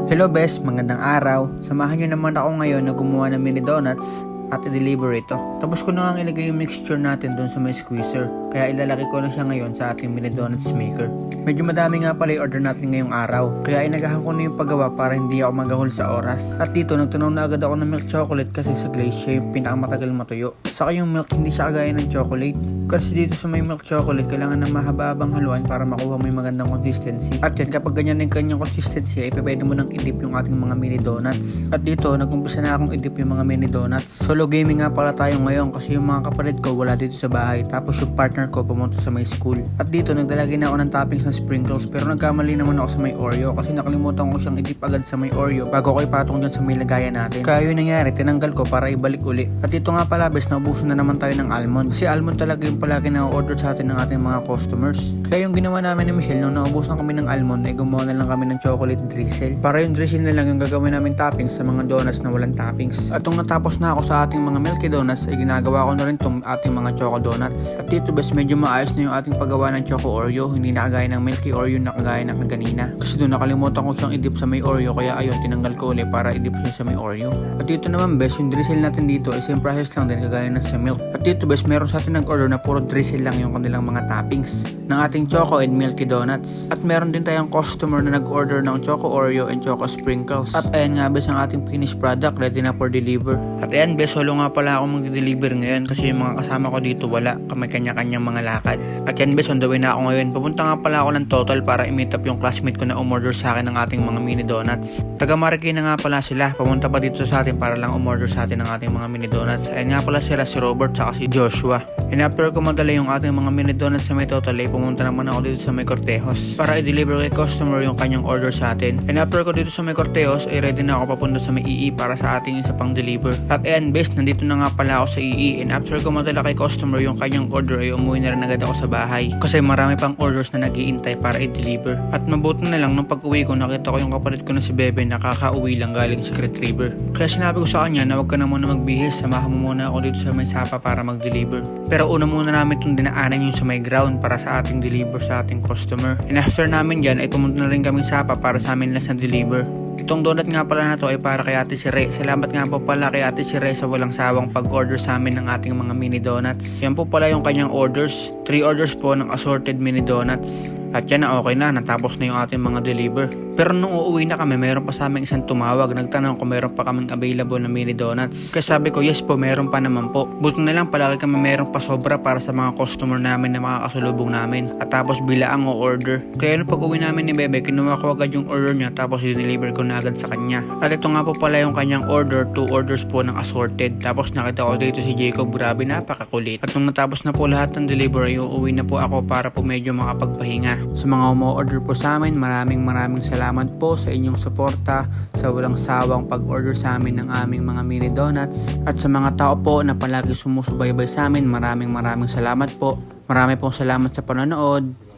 Hello best, magandang araw. Samahan nyo naman ako ngayon na gumawa ng mini donuts at i-deliver ito. Tapos ko na nga ilagay yung mixture natin dun sa may squeezer. Kaya ilalaki ko na siya ngayon sa ating mini donuts maker. Medyo madami nga pala yung order natin ngayong araw. Kaya inagahan ko na yung paggawa para hindi ako magahol sa oras. At dito nagtunaw na agad ako ng milk chocolate kasi sa glaze siya yung pinakamatagal matuyo. Saka yung milk hindi siya kagaya ng chocolate. Kasi dito sa may milk chocolate kailangan ng mahaba-habang haluan para makuha mo yung magandang consistency. At yan kapag ganyan na yung kanyang consistency ay pwede mo nang i-dip yung ating mga mini donuts. At dito nag-umpisa na akong i-dip yung mga mini donuts. Solo gaming nga pala tayo ngayon kasi yung mga kapatid ko wala dito sa bahay. Tapos yung partner ko pumunta sa may school. At dito nagdalagay na ako ng toppings ng sprinkles pero nagkamali naman ako sa may Oreo kasi nakalimutan ko siyang i-dip agad sa may Oreo bago ko ipatong dyan sa may lagayan natin. Kaya yun nangyari, tinanggal ko para ibalik uli. At dito nga pala bes, naubusan na naman tayo ng almond. Kasi almond talaga yung palagi na-order sa atin ng ating mga customers. Kaya yung ginawa namin ni Michelle nung naubusan kami ng almond ay gumawa na lang kami ng chocolate drizzle. Para yung drizzle na lang yung gagawin namin toppings sa mga donuts na walang toppings. At nung natapos na ako sa ating mga milky donuts ay ginagawa ko na rin itong ating mga choco donuts. At dito bes, medyo maayos na yung ating paggawa ng choco Oreo. Hindi na kagaya ng milky Oreo na kagaya ng kaganina. Kasi doon nakalimutan ko siyang i-dip sa may Oreo kaya ayun tinanggal ko ulit para i-dip siya sa may Oreo. At dito naman bes, yung drizzle natin dito ay same process lang din kagaya ng sa milk. At dito bes, meron sa atin nag-order na puro drizzle lang yung kanilang mga toppings ng ating choco and milky donuts. At meron din tayong customer na nag-order ng choco Oreo and choco sprinkles. At ayan nga bes ang ating finished product ready na for deliver. At ayan bes, solo nga pala ako mag-deliver ngayon kasi yung mga kasama ko dito wala, may kanya-kanyang mga lakad. At yan bes, on the way na ako ngayon. Papunta nga pala ako ng Total para i-meet up yung classmate ko na umorder sa akin ng ating mga mini donuts. Taga Marikina nga pala sila, papunta pa dito sa atin para lang umorder sa atin ng ating mga mini donuts. Ayan nga pala sila, si Robert saka si Joshua. And after ko madala yung ating mga mini donuts sa may Total ay pumunta naman ako dito sa may Cortejos para i-deliver kay customer yung kanyang order sa atin. And after ko dito sa may Cortejos ay ready na ako papunta sa may EE para sa ating isa pang deliver. At ayan bes, nandito na nga pala ako sa EE and after ko madala kay customer yung kanyang order ay umuwi na rin agad ako sa bahay kasi marami pang orders na nag-iintay para i-deliver. At mabuti na lang nung pag-uwi ko nakita ko yung kapatid ko na si Bebe na kakauwi lang galing sa retriever. Kaya sinabi ko sa kanya na wag ka na muna magbihis, samahan mo muna ako dito sa may sapa para mag-deliver. Pero una muna namin itong dinaanan yung sa may ground para sa ating deliver sa ating customer. And after namin dyan ay pumunta na rin kami sapa para sa amin lang sa deliver. Itong donut nga pala na to ay para kay Ate Sire. Salamat nga po pala kay Ate Sire sa walang sawang pag-order sa amin ng ating mga mini donuts. Yan po pala yung kanyang orders. 3 orders po ng assorted mini donuts. At yan na okay na, natapos na yung ating mga deliver. Pero nung uuwi na kami, meron pa sa amin isang tumawag. Nagtanong kung meron pa kaming available na mini donuts. Kaya sabi ko, yes po, meron pa naman po. Buti na lang palagi kami meron pa sobra para sa mga customer namin na makakasalubong namin. At tapos bilaang o order. Kaya nung pag uwi namin ni Bebe, kinuha ko agad yung order niya tapos i-deliver ko na agad sa kanya. At ito nga po pala yung kanyang order, 2 orders po ng assorted. Tapos nakita ko dito si Jacob, grabe napakakulit. At nung natapos na po lahat ng delivery, uuwi na po ako para po medyo makapagpahinga. Sa mga umo-order po sa amin, maraming salamat po sa inyong suporta, sa walang sawang pag-order sa amin ng aming mga mini donuts. At sa mga tao po na palagi sumusubaybay sa amin, maraming salamat po. Marami pong salamat sa panonood.